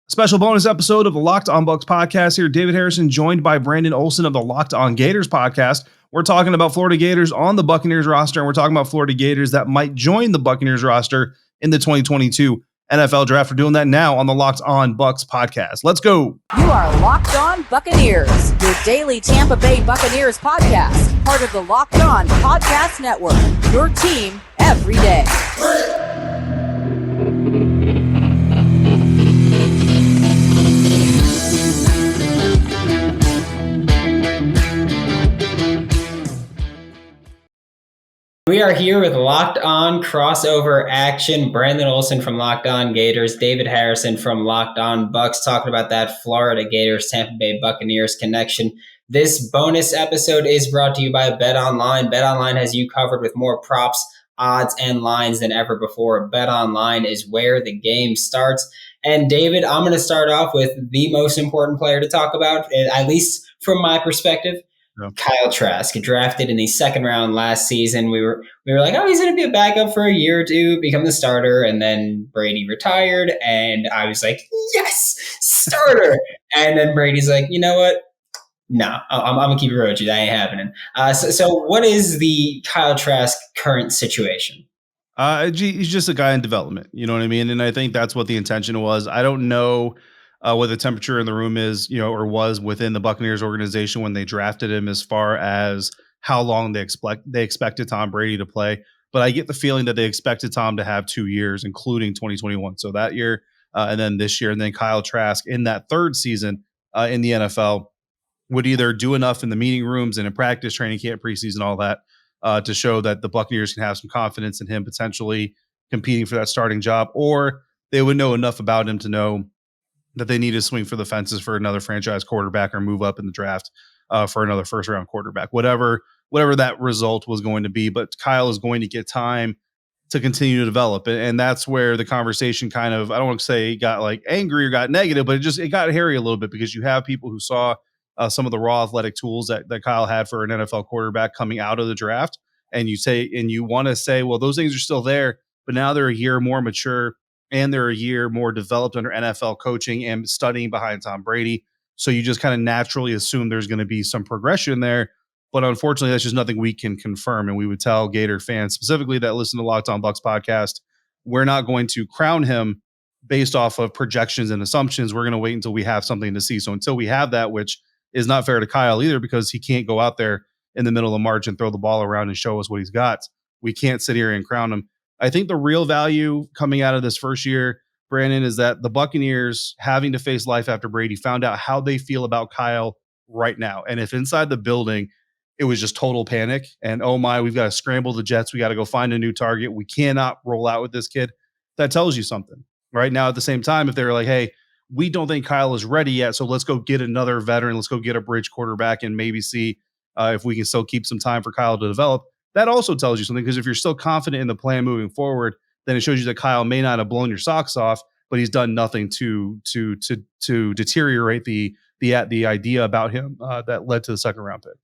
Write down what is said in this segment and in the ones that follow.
Special bonus episode of the Locked On Bucs podcast here. David Harrison joined by Brandon Olson of the Locked On Gators podcast. We're talking about Florida Gators on the Buccaneers roster, and we're talking about Florida Gators that might join the Buccaneers roster in the 2022 NFL Draft. We're doing that now on the Locked On Bucs podcast. Let's go. You are Locked On Buccaneers, your daily Tampa Bay Buccaneers podcast, part of the Locked On Podcast Network, your team every day. We are here with Locked On Crossover Action. Brandon Olson from Locked On Gators, David Harrison from Locked On Bucs, talking about that Florida Gators, Tampa Bay Buccaneers connection. This bonus episode is brought to you by BetOnline. BetOnline has you covered with more props, odds, and lines than ever before. BetOnline is where the game starts. And David, I'm going to start off with the most important player to talk about, at least from my perspective. Yeah. Kyle Trask, drafted in the second round last season. We were like, oh, he's going to be a backup for a year or two, become the starter, and then Brady retired, and I was like, yes, starter. And then Brady's like, you know what? No, I'm going to keep it real with you. That ain't happening. So what is the Kyle Trask current situation? He's just a guy in development. You know what I mean? And I think that's what the intention was. I don't know what the temperature in the room is, or was within the Buccaneers organization when they drafted him, as far as how long they expected Tom Brady to play. But I get the feeling that they expected Tom to have 2 years, including 2021. So that year, and then this year, and then Kyle Trask in that third season in the NFL would either do enough in the meeting rooms and in practice, training camp, preseason, all that, to show that the Buccaneers can have some confidence in him potentially competing for that starting job, or they would know enough about him to know that they need to swing for the fences for another franchise quarterback or move up in the draft for another first round quarterback, whatever that result was going to be. But Kyle is going to get time to continue to develop. And that's where the conversation kind of, I don't want to say got like angry or got negative, but it got hairy a little bit, because you have people who saw some of the raw athletic tools that Kyle had for an NFL quarterback coming out of the draft. And you want to say, well, those things are still there, but now they're a year more mature, and they're a year more developed under NFL coaching and studying behind Tom Brady. So you just kind of naturally assume there's going to be some progression there. But unfortunately, that's just nothing we can confirm. And we would tell Gator fans specifically that listen to Locked On Bucs podcast, we're not going to crown him based off of projections and assumptions. We're going to wait until we have something to see. So until we have that, which is not fair to Kyle either, because he can't go out there in the middle of March and throw the ball around and show us what he's got. We can't sit here and crown him. I think the real value coming out of this first year, Brandon, is that the Buccaneers, having to face life after Brady, found out how they feel about Kyle right now. And if inside the building, it was just total panic and, oh my, we've got to scramble the jets. We got to go find a new target. We cannot roll out with this kid. That tells you something right now. At the same time, if they're like, hey, we don't think Kyle is ready yet, so let's go get another veteran. Let's go get a bridge quarterback and maybe see if we can still keep some time for Kyle to develop. That also tells you something, because if you're still confident in the plan moving forward, then it shows you that Kyle may not have blown your socks off, but he's done nothing to deteriorate the idea about him that led to the second round pick.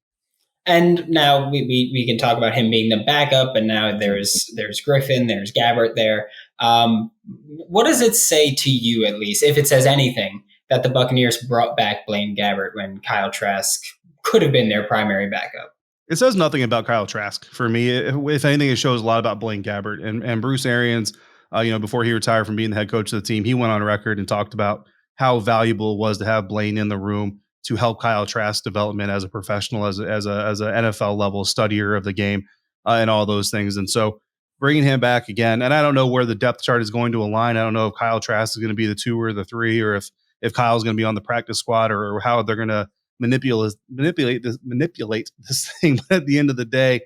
And now we can talk about him being the backup, and now there's Griffin, there's Gabbert there. What does it say to you, at least, if it says anything, that the Buccaneers brought back Blaine Gabbert when Kyle Trask could have been their primary backup? It says nothing about Kyle Trask for me. If anything, it shows a lot about Blaine Gabbert and Bruce Arians. Before he retired from being the head coach of the team, he went on record and talked about how valuable it was to have Blaine in the room to help Kyle Trask's development as a professional, as a NFL level studier of the game, and all those things. And so bringing him back again, and I don't know where the depth chart is going to align. I don't know if Kyle Trask is going to be the 2 or the 3, or if Kyle's going to be on the practice squad, or how they're going to manipulate this thing. But at the end of the day,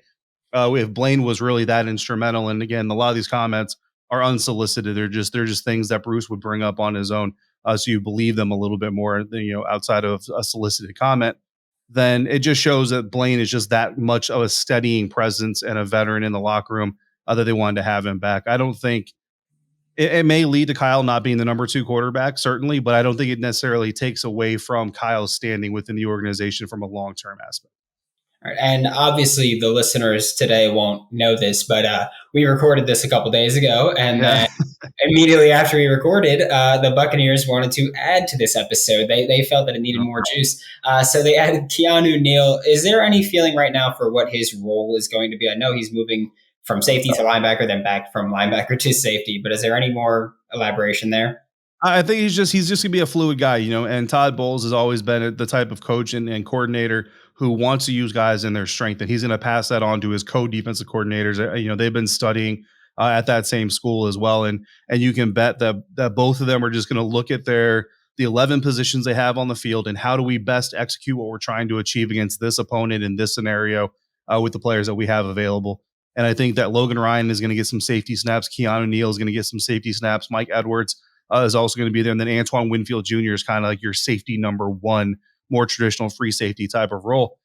if Blaine was really that instrumental, and again, a lot of these comments are unsolicited. They're just things that Bruce would bring up on his own. So you believe them a little bit more, outside of a solicited comment. Then it just shows that Blaine is just that much of a steadying presence and a veteran in the locker room that they wanted to have him back. I don't think it may lead to Kyle not being the number 2 quarterback, certainly, but I don't think it necessarily takes away from Kyle's standing within the organization from a long-term aspect. All right. And obviously, the listeners today won't know this, but we recorded this a couple days ago, and Yeah. then immediately after we recorded, the Buccaneers wanted to add to this episode. They felt that it needed more juice, so they added Keanu Neal. Is there any feeling right now for what his role is going to be? I know he's moving from safety to linebacker, then back from linebacker to safety, but is there any more elaboration there? I think he's just gonna be a fluid guy, and Todd Bowles has always been the type of coach and coordinator who wants to use guys in their strength, and he's going to pass that on to his co-defensive coordinators. They've been studying at that same school as well, and you can bet that both of them are just going to look at the 11 positions they have on the field and how do we best execute what we're trying to achieve against this opponent in this scenario with the players that we have available. And I think that Logan Ryan is going to get some safety snaps. Keanu Neal is going to get some safety snaps. Mike Edwards is also going to be there. And then Antoine Winfield Jr. is kind of like your safety number one, more traditional free safety type of role.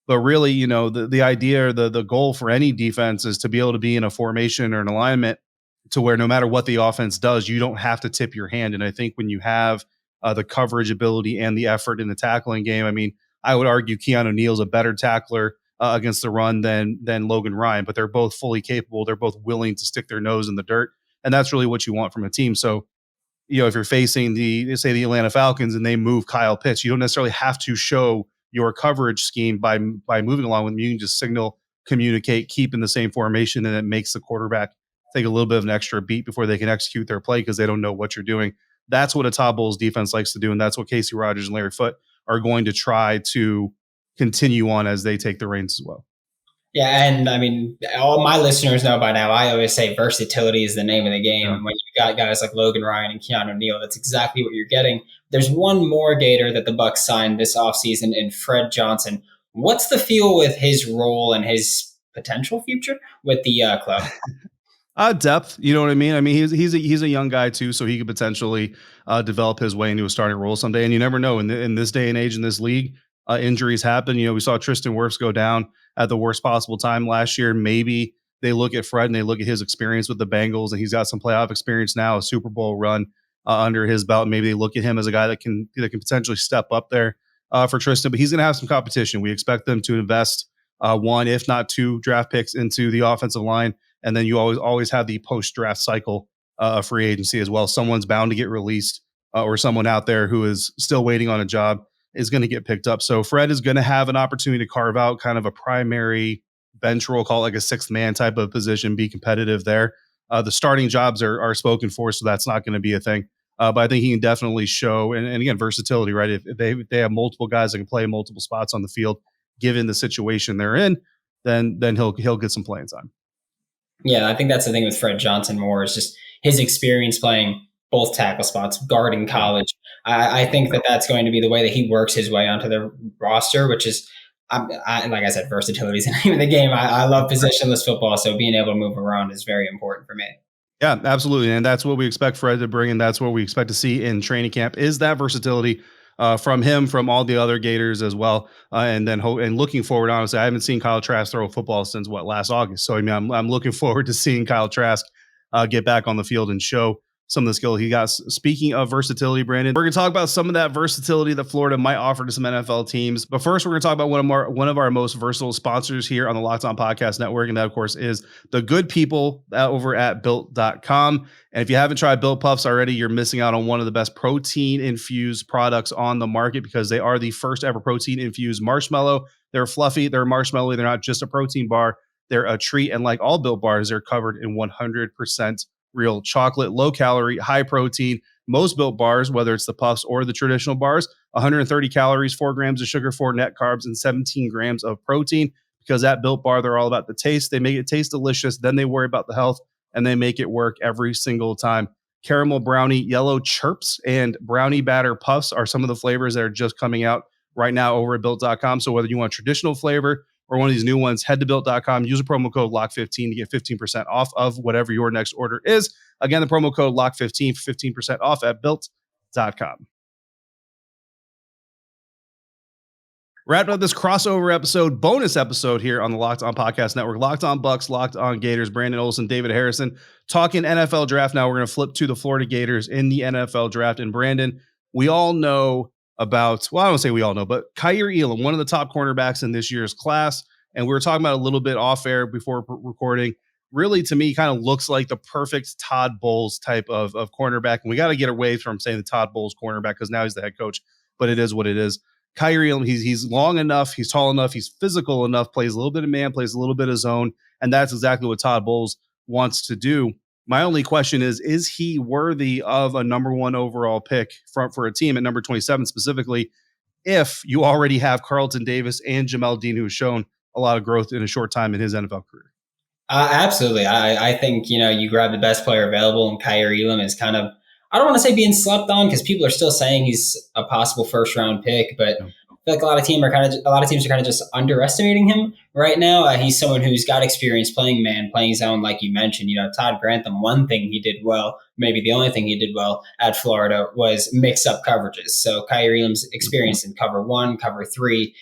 But really, the idea or the goal for any defense is to be able to be in a formation or an alignment to where no matter what the offense does, you don't have to tip your hand. And I think when you have the coverage ability and the effort in the tackling game, I mean, I would argue Keanu Neal is a better tackler against the run than Logan Ryan, but they're both fully capable. They're both willing to stick their nose in the dirt. And that's really what you want from a team. So, if you're facing the Atlanta Falcons and they move Kyle Pitts, you don't necessarily have to show your coverage scheme by moving along with them. You can just signal, communicate, keep in the same formation, and it makes the quarterback take a little bit of an extra beat before they can execute their play because they don't know what you're doing. That's what a Todd Bowles defense likes to do, and that's what Casey Rogers and Larry Foote are going to try to continue on as they take the reins as well. Yeah, and I mean, all my listeners know by now, I always say versatility is the name of the game. Yeah. When you got guys like Logan Ryan and Keanu Neal, that's exactly what you're getting. There's one more Gator that the Bucs signed this offseason in Fred Johnson. What's the feel with his role and his potential future with the club? Depth, you know what I mean? I mean, he's a young guy too, so he could potentially develop his way into a starting role someday. And you never know in this day and age in this league, injuries happen. We saw Tristan Wirfs go down at the worst possible time last year. Maybe they look at Fred and they look at his experience with the Bengals, and he's got some playoff experience now, a Super Bowl run under his belt. Maybe they look at him as a guy that can potentially step up there for Tristan. But he's going to have some competition. We expect them to invest one, if not two, draft picks into the offensive line, and then you always have the post-draft cycle of free agency as well. Someone's bound to get released, or someone out there who is still waiting on a job is going to get picked up. So Fred is going to have an opportunity to carve out kind of a primary bench role, call it like a sixth man type of position, be competitive there. The starting jobs are spoken for, so that's not going to be a thing. But I think he can definitely show, and again, versatility, right? If they have multiple guys that can play multiple spots on the field, given the situation they're in, then he'll get some playing time. Yeah, I think that's the thing with Fred Johnson more is just his experience playing both tackle spots, guard in college. I think that's going to be the way that he works his way onto the roster, which is, like I said, versatility is the name of the game. I love positionless football, so being able to move around is very important for me. Yeah, absolutely. And that's what we expect Fred to bring, and that's what we expect to see in training camp is that versatility from him, from all the other Gators as well. And looking forward, honestly, I haven't seen Kyle Trask throw football since last August. So, I mean, I'm looking forward to seeing Kyle Trask get back on the field and show some of the skill he got. Speaking of versatility, Brandon, we're going to talk about some of that versatility that Florida might offer to some NFL teams. But first, we're going to talk about one of our most versatile sponsors here on the Locked On Podcast Network. And that, of course, is the good people over at Built.com. And if you haven't tried Built Puffs already, you're missing out on one of the best protein-infused products on the market because they are the first ever protein-infused marshmallow. They're fluffy, they're marshmallowy, they're not just a protein bar. They're a treat. And like all Built bars, they're covered in 100% real chocolate, low calorie, high protein. Most Built bars, whether it's the puffs or the traditional bars, 130 calories, 4 grams of sugar, 4 net carbs, and 17 grams of protein. Because at Built Bar, they're all about the taste. They make it taste delicious. Then they worry about the health, and they make it work every single time. Caramel brownie, yellow chirps, and brownie batter puffs are some of the flavors that are just coming out right now over at Built.com. So whether you want traditional flavor or one of these new ones, head to Built.com, use a promo code LOCK15 to get 15% off of whatever your next order is. Again, the promo code LOCK15 for 15% off at Built.com. Wrapping up this crossover episode, bonus episode here on the Locked On Podcast Network. Locked On Bucs, Locked On Gators, Brandon Olson, David Harrison, talking NFL draft. Now we're going to flip to the Florida Gators in the NFL draft. And Brandon, we all know about, well, I don't say we all know, but Kaiir Elam, one of the top cornerbacks in this year's class. And we were talking about a little bit off air before recording. Really, to me, kind of looks like the perfect Todd Bowles type of cornerback. And we got to get away from saying the Todd Bowles cornerback because now he's the head coach, but it is what it is. Kaiir Elam, he's long enough, he's tall enough, he's physical enough, plays a little bit of man, plays a little bit of zone. And that's exactly what Todd Bowles wants to do. My only question is he worthy of a number 1 overall pick for a team at number 27 specifically, if you already have Carlton Davis and Jamel Dean, who has shown a lot of growth in a short time in his NFL career? Absolutely. I think, you grab the best player available, and Kaiir Elam is kind of, I don't want to say being slept on because people are still saying he's a possible first round pick, but I feel like a lot of teams are kind of just underestimating him right now. He's someone who's got experience playing man, playing zone, like you mentioned. Todd Grantham, one thing he did well, maybe the only thing he did well at Florida, was mix up coverages. So Kaiir Elam's experience in cover 1, cover 3,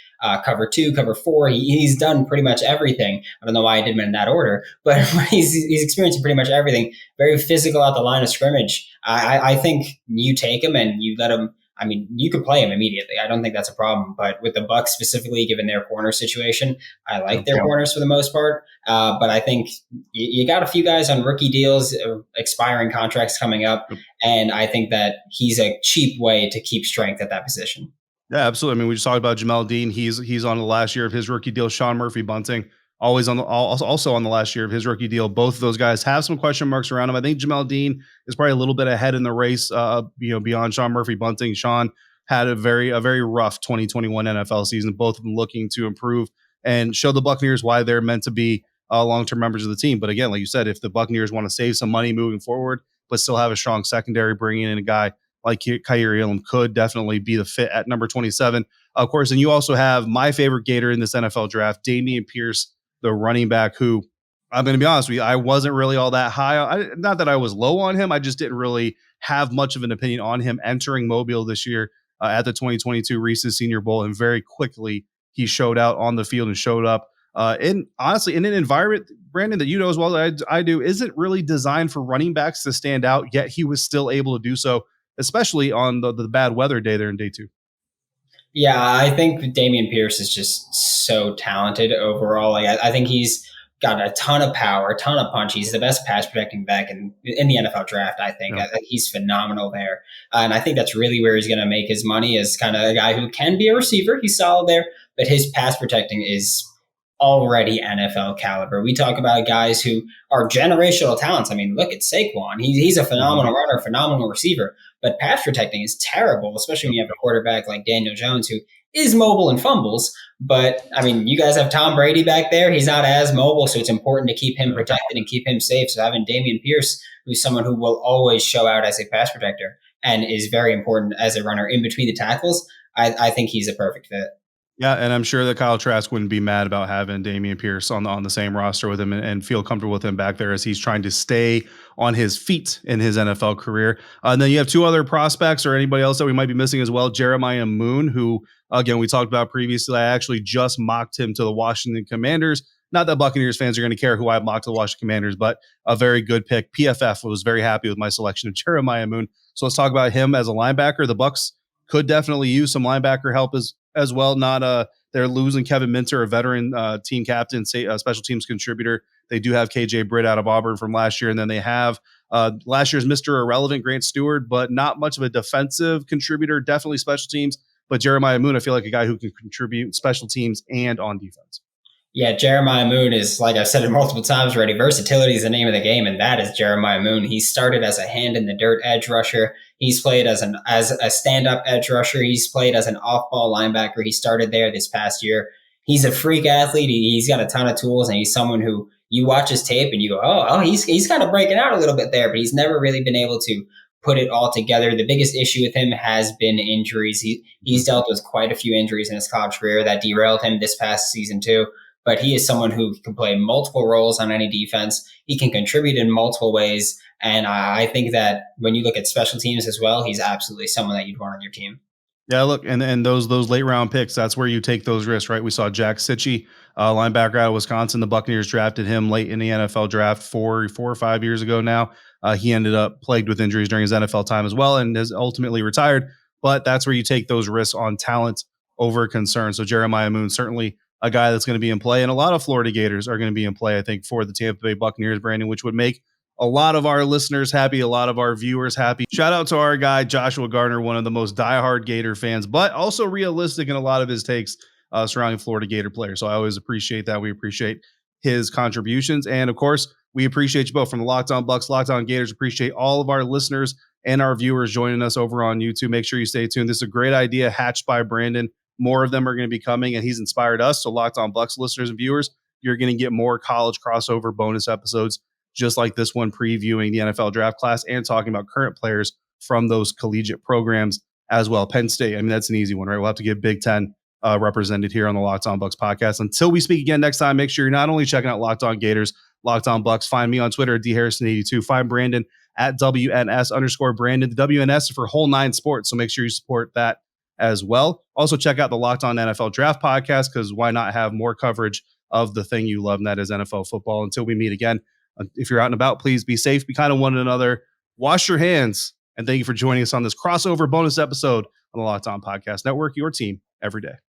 cover 2, cover 4. He's done pretty much everything. I don't know why I did them in that order, but he's experiencing pretty much everything. Very physical at the line of scrimmage. I think you take him and you let him. I mean, you could play him immediately. I don't think that's a problem. But with the Bucs specifically, given their corner situation, I like their corners for the most part. But I think you got a few guys on rookie deals, expiring contracts coming up. And I think that he's a cheap way to keep strength at that position. Yeah, absolutely. I mean, we just talked about Jamel Dean. He's on the last year of his rookie deal. Sean Murphy-Bunting, also on the last year of his rookie deal. Both of those guys have some question marks around him. I think Jamel Dean is probably a little bit ahead in the race, beyond Sean Murphy-Bunting. Sean had a very rough 2021 NFL season. Both of them looking to improve and show the Buccaneers why they're meant to be long-term members of the team. But again, like you said, if the Buccaneers want to save some money moving forward, but still have a strong secondary, bringing in a guy like Kaiir Elam could definitely be the fit at number 27. Of course, and you also have my favorite Gator in this NFL draft, Damian Pierce, the running back, who, I'm going to be honest with you, I wasn't really all that high. Not that I was low on him. I just didn't really have much of an opinion on him entering Mobile this year at the 2022 Reese's Senior Bowl. And very quickly, he showed out on the field and showed up in an environment, Brandon, that you know as well as I do, isn't really designed for running backs to stand out, yet he was still able to do so, especially on the bad weather day there in day 2. Yeah, I think Damian Pierce is just so talented overall. Like, I think he's got a ton of power, a ton of punch. He's the best pass protecting back in the NFL draft, I think. I think he's phenomenal there. And I think that's really where he's going to make his money, as kind of a guy who can be a receiver. He's solid there, but his pass protecting is already NFL caliber. We talk about guys who are generational talents. I mean, look at Saquon. He's a phenomenal runner, phenomenal receiver, but pass protecting is terrible, especially when you have a quarterback like Daniel Jones, who is mobile and fumbles. But I mean, you guys have Tom Brady back there. He's not as mobile, so it's important to keep him protected and keep him safe. So having Damian Pierce, who's someone who will always show out as a pass protector and is very important as a runner in between the tackles, I think he's a perfect fit. Yeah, and I'm sure that Kyle Trask wouldn't be mad about having Damian Pierce on the same roster with him and feel comfortable with him back there as he's trying to stay on his feet in his NFL career. And then you have two other prospects or anybody else that we might be missing as well. Jeremiah Moon, who, again, we talked about previously. I actually just mocked him to the Washington Commanders. Not that Buccaneers fans are going to care who I mocked to the Washington Commanders, but a very good pick. PFF was very happy with my selection of Jeremiah Moon. So let's talk about him as a linebacker. The Bucs could definitely use some linebacker help as well. They're losing Kevin Minter, a veteran team captain, special teams contributor. They do have KJ Britt out of Auburn from last year. And then they have last year's Mr. Irrelevant, Grant Stewart, but not much of a defensive contributor, definitely special teams. But Jeremiah Moon, I feel like a guy who can contribute special teams and on defense. Yeah, Jeremiah Moon is, like I've said it multiple times already, versatility is the name of the game, and that is Jeremiah Moon. He started as a hand-in-the-dirt edge rusher. He's played as a stand-up edge rusher. He's played as an off-ball linebacker. He started there this past year. He's a freak athlete. He's got a ton of tools, and he's someone who you watch his tape and you go, he's kind of breaking out a little bit there, but he's never really been able to put it all together. The biggest issue with him has been injuries. He's dealt with quite a few injuries in his college career that derailed him this past season too. But he is someone who can play multiple roles on any defense. He can contribute in multiple ways. And I think that when you look at special teams as well, he's absolutely someone that you'd want on your team. Yeah, look, and those late round picks, that's where you take those risks, right? We saw Jack Sitchie, linebacker out of Wisconsin. The Buccaneers drafted him late in the NFL draft 4 or 5 years ago now. He ended up plagued with injuries during his NFL time as well and has ultimately retired. but that's where you take those risks on talent over concern. So Jeremiah Moon, certainly a guy that's going to be in play, and a lot of Florida Gators are going to be in play, I think, for the Tampa Bay Buccaneers, Brandon, which would make a lot of our listeners happy, a lot of our viewers happy. Shout out to our guy, Joshua Gardner, one of the most diehard Gator fans, but also realistic in a lot of his takes surrounding Florida Gator players. So I always appreciate that. We appreciate his contributions. And of course, we appreciate you both from the Locked On Bucs, Locked On Gators. Appreciate all of our listeners and our viewers joining us over on YouTube. Make sure you stay tuned. This is a great idea hatched by Brandon. More of them are going to be coming, and he's inspired us. So Locked On Bucs listeners and viewers, you're going to get more college crossover bonus episodes just like this one, previewing the NFL draft class and talking about current players from those collegiate programs as well. Penn State, I mean, that's an easy one, right? We'll have to get Big Ten represented here on the Locked On Bucs podcast. Until we speak again next time, make sure you're not only checking out Locked On Gators, Locked On Bucs. Find me on Twitter at dharrison82. Find Brandon at WNS_Brandon. The WNS is for Whole Nine Sports, so make sure you support that as well. Also, check out the Locked On NFL Draft podcast, because why not have more coverage of the thing you love, and that is NFL football. Until we meet again, if you're out and about, please be safe, be kind to one another, wash your hands, and thank you for joining us on this crossover bonus episode on the Locked On Podcast Network, your team every day.